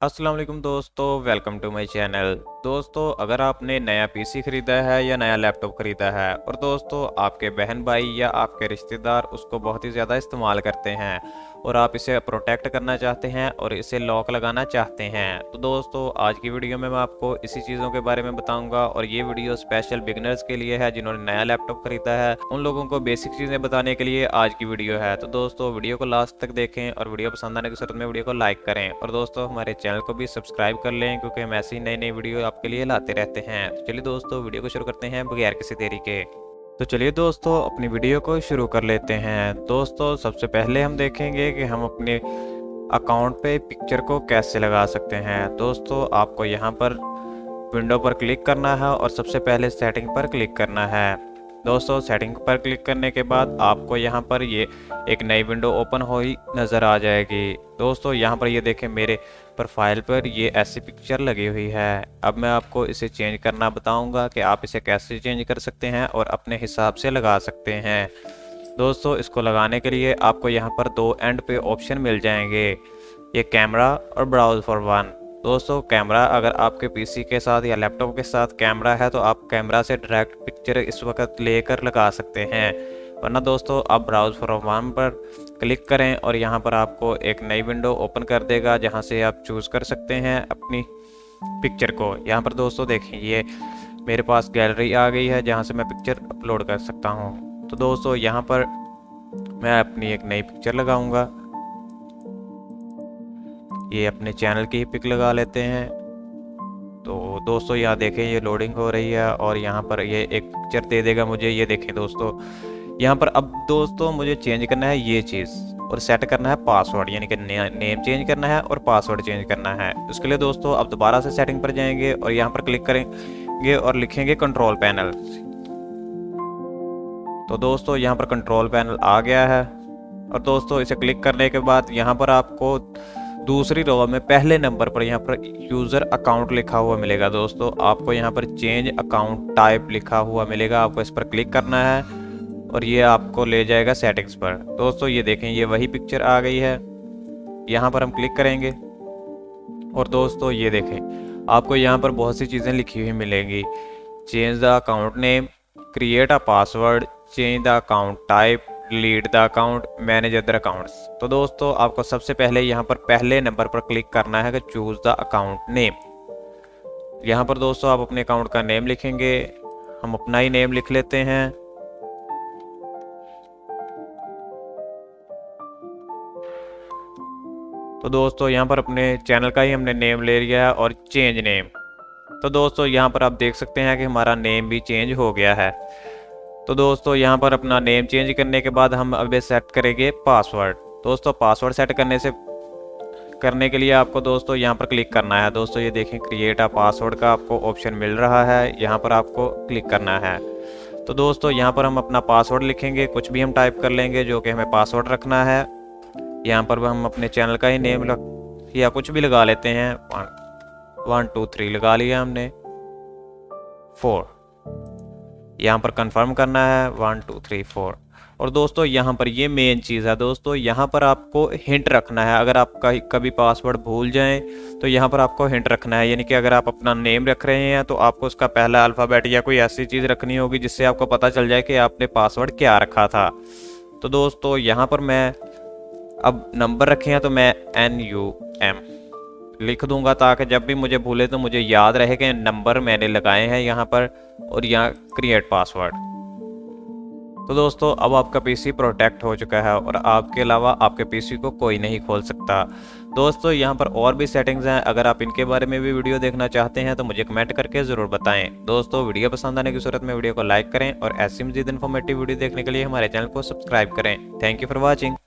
अस्सलाम वालेकुम दोस्तों, वेलकम टू माय चैनल। दोस्तों, अगर आपने नया पीसी ख़रीदा है या नया लैपटॉप ख़रीदा है और दोस्तों आपके बहन भाई या आपके रिश्तेदार उसको बहुत ही ज़्यादा इस्तेमाल करते हैं और आप इसे प्रोटेक्ट करना चाहते हैं और इसे लॉक लगाना चाहते हैं, तो दोस्तों आज की वीडियो में मैं आपको इसी चीज़ों के बारे में बताऊंगा। और ये वीडियो स्पेशल बिगनर्स के लिए है जिन्होंने नया लैपटॉप ख़रीदा है, उन लोगों को बेसिक चीज़ें बताने के लिए आज की वीडियो है। तो दोस्तों वीडियो को लास्ट तक देखें और वीडियो पसंद आने की सूरत में वीडियो को लाइक करें और दोस्तों हमारे चैनल को भी सब्सक्राइब कर लें क्योंकि हम ऐसी नई नई वीडियो आपके लिए लाते रहते हैं। तो चलिए दोस्तों वीडियो को शुरू करते हैं बगैर किसी देरी के। तो चलिए दोस्तों अपनी वीडियो को शुरू कर लेते हैं। दोस्तों सबसे पहले हम देखेंगे कि हम अपने अकाउंट पे पिक्चर को कैसे लगा सकते हैं। दोस्तों आपको यहाँ पर विंडो पर क्लिक करना है और सबसे पहले सेटिंग पर क्लिक करना है। दोस्तों सेटिंग पर क्लिक करने के बाद आपको यहाँ पर ये एक नई विंडो ओपन हुई नज़र आ जाएगी। दोस्तों यहाँ पर ये देखें मेरे प्रोफाइल पर ये ऐसी पिक्चर लगी हुई है। अब मैं आपको इसे चेंज करना बताऊंगा कि आप इसे कैसे चेंज कर सकते हैं और अपने हिसाब से लगा सकते हैं। दोस्तों इसको लगाने के लिए आपको यहाँ पर दो एंड पे ऑप्शन मिल जाएंगे, ये कैमरा और ब्राउज फॉर वन। दोस्तों कैमरा अगर आपके पीसी के साथ या लैपटॉप के साथ कैमरा है तो आप कैमरा से डायरेक्ट पिक्चर इस वक्त लेकर लगा सकते हैं, वरना दोस्तों आप ब्राउज फॉर वन पर क्लिक करें और यहाँ पर आपको एक नई विंडो ओपन कर देगा जहाँ से आप चूज़ कर सकते हैं अपनी पिक्चर को। यहाँ पर दोस्तों देखें ये मेरे पास गैलरी आ गई है जहाँ से मैं पिक्चर अपलोड कर सकता हूँ। तो दोस्तों यहाँ पर मैं अपनी एक नई पिक्चर लगाऊंगा, ये अपने चैनल की ही पिक लगा लेते हैं। तो दोस्तों यहाँ देखें ये लोडिंग हो रही है और यहाँ पर ये एक पिक्चर दे देगा मुझे। ये देखें दोस्तों यहाँ पर अब दोस्तों मुझे चेंज करना है ये चीज़ और सेट करना है पासवर्ड, यानी कि नेम चेंज करना है और पासवर्ड चेंज करना है। उसके लिए दोस्तों अब दोबारा से सेटिंग पर जाएंगे और यहाँ पर क्लिक करेंगे और लिखेंगे कंट्रोल पैनल। तो दोस्तों यहाँ पर कंट्रोल पैनल आ गया है और दोस्तों इसे क्लिक करने के बाद यहाँ पर आपको दूसरी रो में पहले नंबर पर यहाँ पर यूज़र अकाउंट लिखा हुआ मिलेगा। दोस्तों आपको यहाँ पर चेंज अकाउंट टाइप लिखा हुआ मिलेगा, आपको इस पर क्लिक करना है और ये आपको ले जाएगा सेटिंग्स पर। दोस्तों ये देखें ये वही पिक्चर आ गई है, यहाँ पर हम क्लिक करेंगे और दोस्तों ये देखें आपको यहाँ पर बहुत सी चीज़ें लिखी हुई मिलेंगी, change the account name, create a password, change the account type, delete the account, manage other accounts. तो दोस्तों आपको सबसे पहले यहाँ पर पहले नंबर पर क्लिक करना है कि चूज़ द अकाउंट नेम। यहाँ पर दोस्तों आप अपने अकाउंट का नेम लिखेंगे, हम अपना ही नेम लिख लेते हैं। तो दोस्तों यहाँ पर अपने चैनल का ही हमने नेम ले लिया है और चेंज नेम। तो दोस्तों यहाँ पर आप देख सकते हैं कि हमारा नेम भी चेंज हो गया है। तो दोस्तों यहाँ पर अपना नेम चेंज करने के बाद हम अब सेट करेंगे पासवर्ड। दोस्तों पासवर्ड सेट करने के लिए आपको दोस्तों यहाँ पर क्लिक करना है। दोस्तों ये देखें क्रिएट अ पासवर्ड का आपको ऑप्शन मिल रहा है, यहाँ पर आपको क्लिक करना है। तो दोस्तों यहाँ पर हम अपना पासवर्ड लिखेंगे, कुछ भी हम टाइप कर लेंगे जो कि हमें पासवर्ड रखना है। यहाँ पर हम अपने चैनल का ही नेम या कुछ भी लगा लेते हैं, 1 2 3 लगा लिया हमने, 4 यहाँ पर कंफर्म करना है, 1 2 3 4। और दोस्तों यहाँ पर ये मेन चीज़ है, दोस्तों यहाँ पर आपको हिंट रखना है। अगर आप कभी पासवर्ड भूल जाएं तो यहाँ पर आपको हिंट रखना है, यानी कि अगर आप अपना नेम रख रहे हैं तो आपको उसका पहला अल्फ़ाबेट या कोई ऐसी चीज़ रखनी होगी जिससे आपको पता चल जाए कि आपने पासवर्ड क्या रखा था। तो दोस्तों यहाँ पर मैं अब नंबर रखे हैं तो मैं NUM लिख दूंगा ताकि जब भी मुझे भूले तो मुझे याद रहे कि नंबर मैंने लगाए हैं यहाँ पर, और यहाँ क्रिएट पासवर्ड। तो दोस्तों अब आपका पीसी प्रोटेक्ट हो चुका है और आपके अलावा आपके पीसी को कोई नहीं खोल सकता। दोस्तों यहाँ पर और भी सेटिंग्स हैं, अगर आप इनके बारे में भी वीडियो देखना चाहते हैं तो मुझे कमेंट करके ज़रूर बताएं। दोस्तों वीडियो पसंद आने की सूरत में वीडियो को लाइक करें और ऐसी मज़ीद इन्फॉर्मेटिव वीडियो देखने के लिए हमारे चैनल को सब्सक्राइब करें। Thank you for watching.